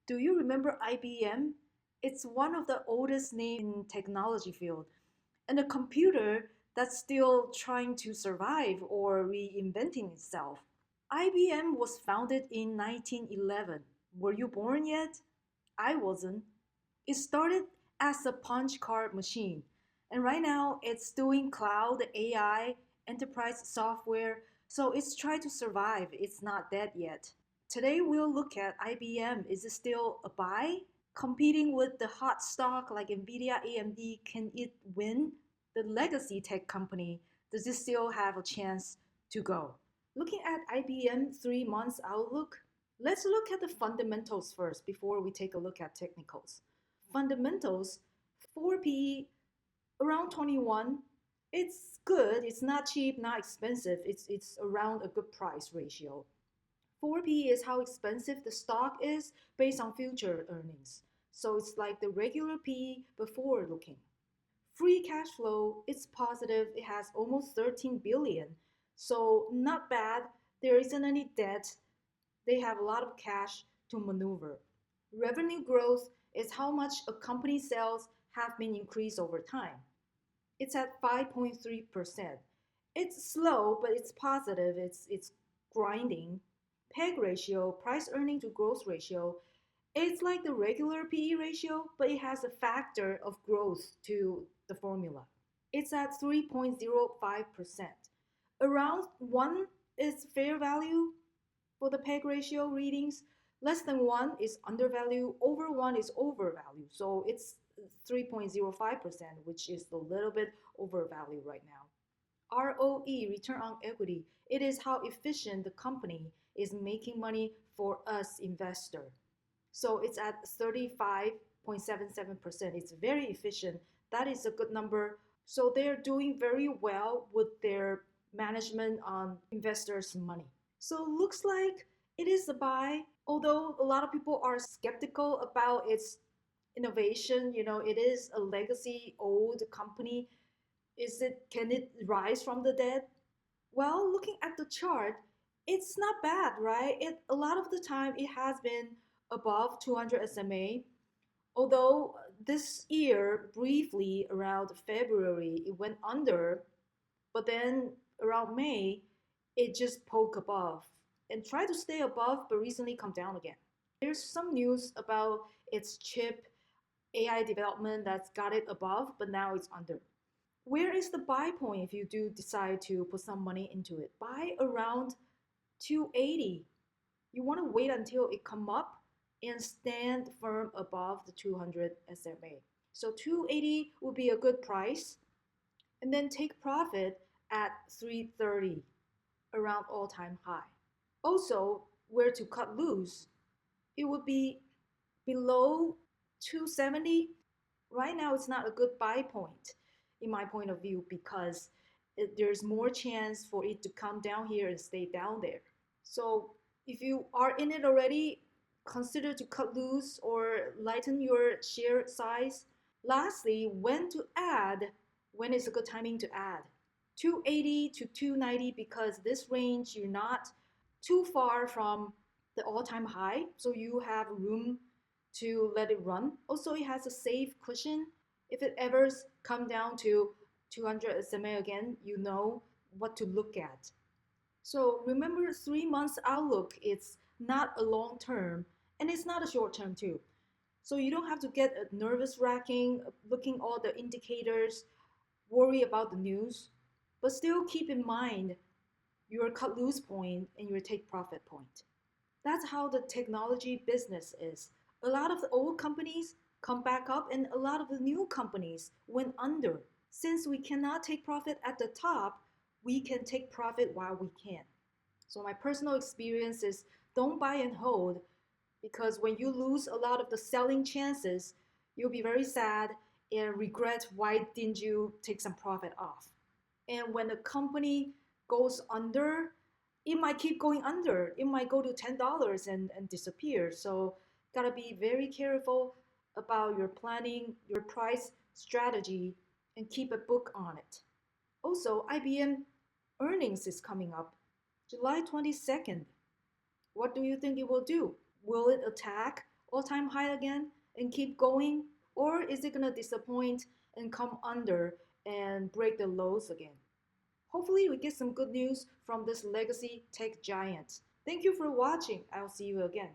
Do you remember IBM? It's one of the oldest names in technology field and a computer that's still trying to survive or reinventing itself. IBM was founded in 1911. Were you born yet? I wasn't. It started as a punch card machine, and right now it's doing cloud, AI, enterprise software, so it's trying to survive. It's not dead yet. Today we'll look at IBM. Is it still a buy? Competing with the hot stock like NVDA, AMD, can it win the legacy tech company? Does it still have a chance to go? Looking at IBM 3 months outlook, let's look at the fundamentals first before we take a look at technicals. Fundamentals, 4 PE, around 21. It's good. It's not cheap, not expensive. It's around a good price ratio. 4P is how expensive the stock is based on future earnings. So it's like the regular P before looking. Free cash flow, it's positive. It has almost 13 billion. So not bad. There isn't any debt. They have a lot of cash to maneuver. Revenue growth is how much a company's sales have been increased over time. It's at 5.3%. It's slow, but it's positive. It's grinding. PEG ratio, price earning to growth ratio, it's like the regular PE ratio, but it has a factor of growth to the formula. It's at 3.05%. Around 1 is fair value for the PEG ratio readings. Less than 1 is undervalue, over 1 is overvalue. So it's 3.05%, which is a little bit overvalue right now. ROE, return on equity, it is how efficient the company is making money for us investor. So it's at 35.77%. It's very efficient. That is a good number. So they're doing very well with their management on investors' money. So looks like it is a buy, although a lot of people are skeptical about its innovation. It is a legacy old company. Can it rise from the dead? Well, looking at the chart, it's not bad, right? A lot of the time it has been above 200 SMA, although this year briefly around February it went under, but then around May it just poked above and tried to stay above but recently come down again. There's some news about its chip AI development that's got it above, but now it's under. Where is the buy point if you do decide to put some money into it? Buy around 280. You want to wait until it come up and stand firm above the 200 SMA. So 280 would be a good price. And then take profit at 330, around all-time high. Also, where to cut loose, it would be below 270. Right now, it's not a good buy point in my point of view because there's more chance for it to come down here and stay down there. So if you are in it already, consider to cut loose or lighten your share size. Lastly, when to add, when is a good timing to add? 280 to 290 because this range you're not too far from the all-time high, so you have room to let it run. Also, it has a safe cushion. If it ever come down to 200 SMA again, you know what to look at. So remember 3 months outlook, it's not a long term and it's not a short term too. So you don't have to get a nervous wracking, looking all the indicators, worry about the news, but still keep in mind your cut loose point and your take profit point. That's how the technology business is. A lot of the old companies come back up and a lot of the new companies went under. Since we cannot take profit at the top, we can take profit while we can. So my personal experience is don't buy and hold because when you lose a lot of the selling chances, you'll be very sad and regret why didn't you take some profit off. And when a company goes under, it might keep going under. It might go to $10 and disappear. So gotta be very careful about your planning, your price strategy, and keep a book on it. Also, IBM earnings is coming up July 22nd. What do you think it will do? Will it attack all-time high again and keep going? Or is it going to disappoint and come under and break the lows again? Hopefully, we get some good news from this legacy tech giant. Thank you for watching. I'll see you again.